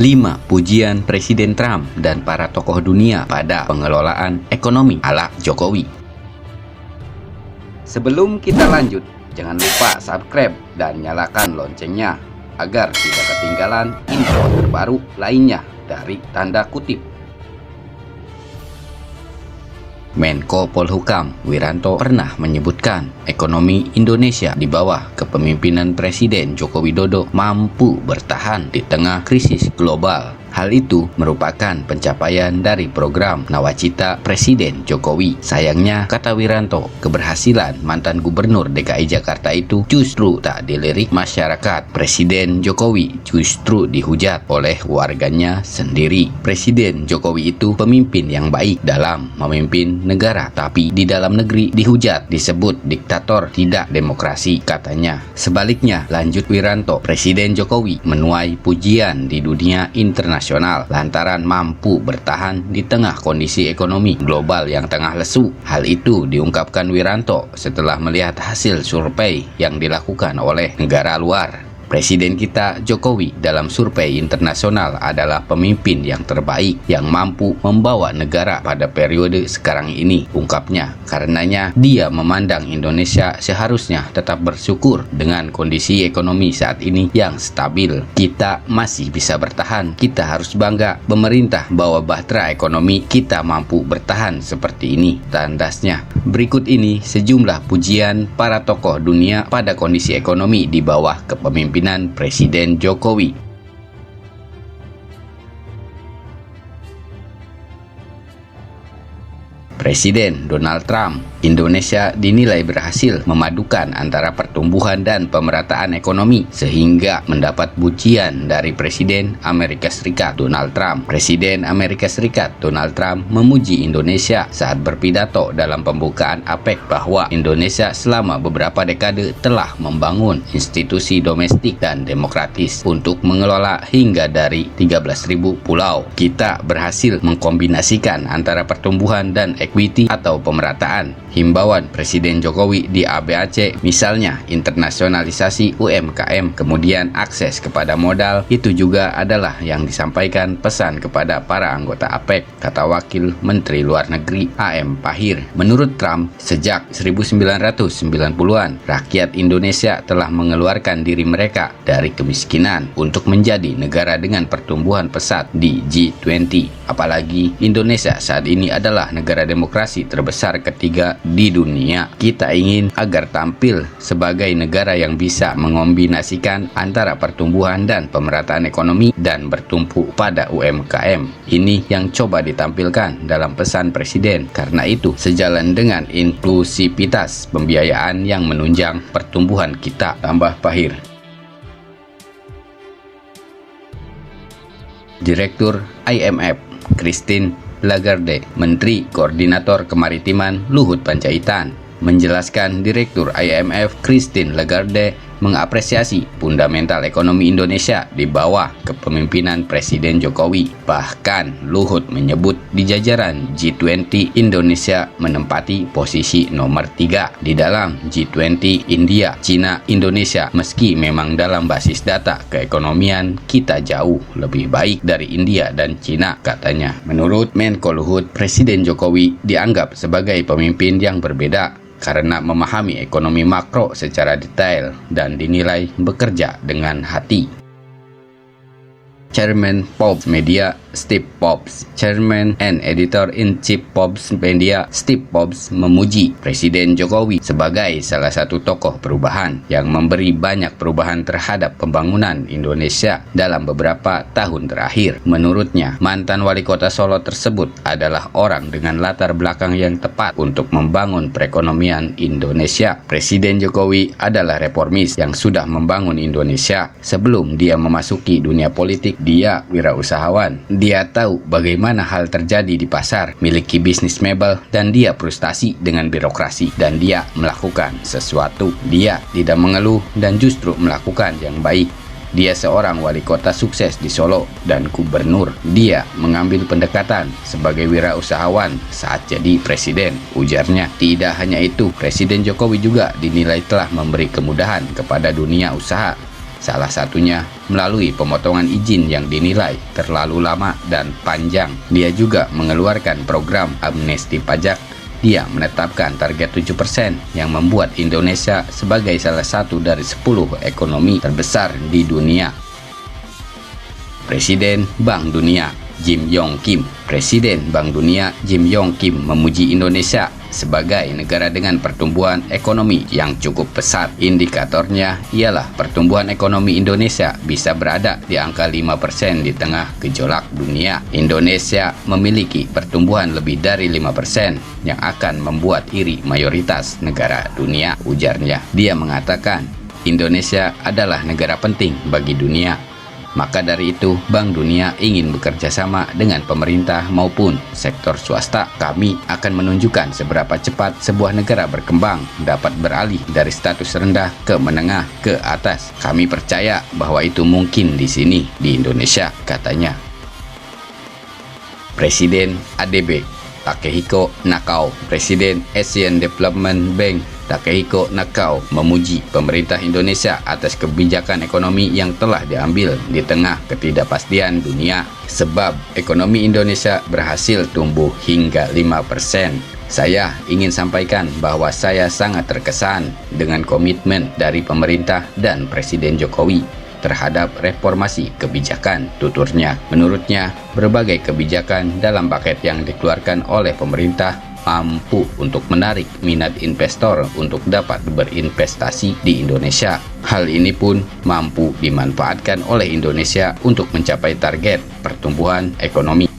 5 pujian Presiden Trump dan para tokoh dunia pada pengelolaan ekonomi ala Jokowi. Sebelum kita lanjut, jangan lupa subscribe dan nyalakan loncengnya agar tidak ketinggalan info terbaru lainnya dari tanda kutip. Menko Polhukam Wiranto pernah menyebutkan ekonomi Indonesia di bawah kepemimpinan Presiden Joko Widodo mampu bertahan di tengah krisis global. Hal itu merupakan pencapaian dari program Nawacita Presiden Jokowi. Sayangnya, kata Wiranto, keberhasilan mantan gubernur DKI Jakarta itu justru tak dilirik masyarakat. Presiden Jokowi justru dihujat oleh warganya sendiri. Presiden Jokowi itu pemimpin yang baik dalam memimpin negara, tapi di dalam negeri dihujat, disebut diktator, tidak demokrasi, katanya. Sebaliknya, lanjut Wiranto, Presiden Jokowi menuai pujian di dunia internasional lantaran mampu bertahan di tengah kondisi ekonomi global yang tengah lesu. Hal itu diungkapkan Wiranto setelah melihat hasil survei yang dilakukan oleh negara luar. Presiden kita Jokowi dalam survei internasional adalah pemimpin yang terbaik yang mampu membawa negara pada periode sekarang ini, ungkapnya. Karenanya dia memandang Indonesia seharusnya tetap bersyukur dengan kondisi ekonomi saat ini yang stabil. Kita masih bisa bertahan, kita harus bangga pemerintah bahwa bahtera ekonomi kita mampu bertahan seperti ini, tandasnya. Berikut ini sejumlah pujian para tokoh dunia pada kondisi ekonomi di bawah kepemimpinan Presiden Jokowi. Presiden Donald Trump, Indonesia dinilai berhasil memadukan antara pertumbuhan dan pemerataan ekonomi sehingga mendapat pujian dari Presiden Amerika Serikat Donald Trump. Presiden Amerika Serikat Donald Trump memuji Indonesia saat berpidato dalam pembukaan APEC bahwa Indonesia selama beberapa dekade telah membangun institusi domestik dan demokratis untuk mengelola hingga dari 13.000 pulau. Kita berhasil mengkombinasikan antara pertumbuhan dan equity atau pemerataan. Himbauan Presiden Jokowi di ABAC, misalnya internasionalisasi UMKM, kemudian akses kepada modal, itu juga adalah yang disampaikan pesan kepada para anggota APEC, kata Wakil Menteri Luar Negeri AM Pahir. Menurut Trump, sejak 1990-an, rakyat Indonesia telah mengeluarkan diri mereka dari kemiskinan untuk menjadi negara dengan pertumbuhan pesat di G20. Apalagi Indonesia saat ini adalah negara demokrasi terbesar ketiga di dunia. Kita ingin agar tampil sebagai negara yang bisa mengombinasikan antara pertumbuhan dan pemerataan ekonomi dan bertumpu pada UMKM. Ini yang coba ditampilkan dalam pesan Presiden. Karena itu, sejalan dengan inklusivitas pembiayaan yang menunjang pertumbuhan kita, tambah Pahir. Direktur IMF Christine Lagarde, Menteri Koordinator Kemaritiman Luhut Panjaitan, menjelaskan Direktur IMF Christine Lagarde mengapresiasi fundamental ekonomi Indonesia di bawah kepemimpinan Presiden Jokowi. Bahkan Luhut menyebut di jajaran G20 Indonesia menempati posisi nomor 3 di dalam G20 India, Cina, Indonesia. Meski memang dalam basis data keekonomian kita jauh lebih baik dari India dan Cina, katanya. Menurut Menko Luhut, Presiden Jokowi dianggap sebagai pemimpin yang berbeda karena memahami ekonomi makro secara detail dan dinilai bekerja dengan hati. Chairman Forbes Media Steve Forbes, Chairman and Editor-in-Chief Forbes Media Steve Forbes memuji Presiden Jokowi sebagai salah satu tokoh perubahan yang memberi banyak perubahan terhadap pembangunan Indonesia dalam beberapa tahun terakhir. Menurutnya, mantan wali kota Solo tersebut adalah orang dengan latar belakang yang tepat untuk membangun perekonomian Indonesia. Presiden Jokowi adalah reformis yang sudah membangun Indonesia. Sebelum dia memasuki dunia politik, dia wirausahawan. Dia tahu bagaimana hal terjadi di pasar, miliki bisnis mebel, dan dia frustasi dengan birokrasi, dan dia melakukan sesuatu. Dia tidak mengeluh dan justru melakukan yang baik. Dia seorang wali kota sukses di Solo dan gubernur. Dia mengambil pendekatan sebagai wirausahawan saat jadi presiden, ujarnya. Tidak hanya itu, Presiden Jokowi juga dinilai telah memberi kemudahan kepada dunia usaha. Salah satunya melalui pemotongan izin yang dinilai terlalu lama dan panjang. Dia juga mengeluarkan program amnesti pajak. Dia menetapkan target 7% yang membuat Indonesia sebagai salah satu dari 10 ekonomi terbesar di dunia. Presiden Bank Dunia Jim Yong Kim. Presiden Bank Dunia Jim Yong Kim memuji Indonesia sebagai negara dengan pertumbuhan ekonomi yang cukup pesat. Indikatornya ialah pertumbuhan ekonomi Indonesia bisa berada di angka 5% di tengah gejolak dunia. Indonesia memiliki pertumbuhan lebih dari 5% yang akan membuat iri mayoritas negara dunia, ujarnya. Dia mengatakan, Indonesia adalah negara penting bagi dunia. Maka dari itu, Bank Dunia ingin bekerja sama dengan pemerintah maupun sektor swasta. Kami akan menunjukkan seberapa cepat sebuah negara berkembang dapat beralih dari status rendah ke menengah ke atas. Kami percaya bahwa itu mungkin di sini, di Indonesia, katanya. Presiden ADB Takehiko Nakao. Presiden Asian Development Bank Takehiko Nakao memuji pemerintah Indonesia atas kebijakan ekonomi yang telah diambil di tengah ketidakpastian dunia. Sebab ekonomi Indonesia berhasil tumbuh hingga 5%. Saya ingin sampaikan bahwa saya sangat terkesan dengan komitmen dari pemerintah dan Presiden Jokowi terhadap reformasi kebijakan, tuturnya. Menurutnya, berbagai kebijakan dalam paket yang dikeluarkan oleh pemerintah mampu untuk menarik minat investor untuk dapat berinvestasi di Indonesia. Hal ini pun mampu dimanfaatkan oleh Indonesia untuk mencapai target pertumbuhan ekonomi.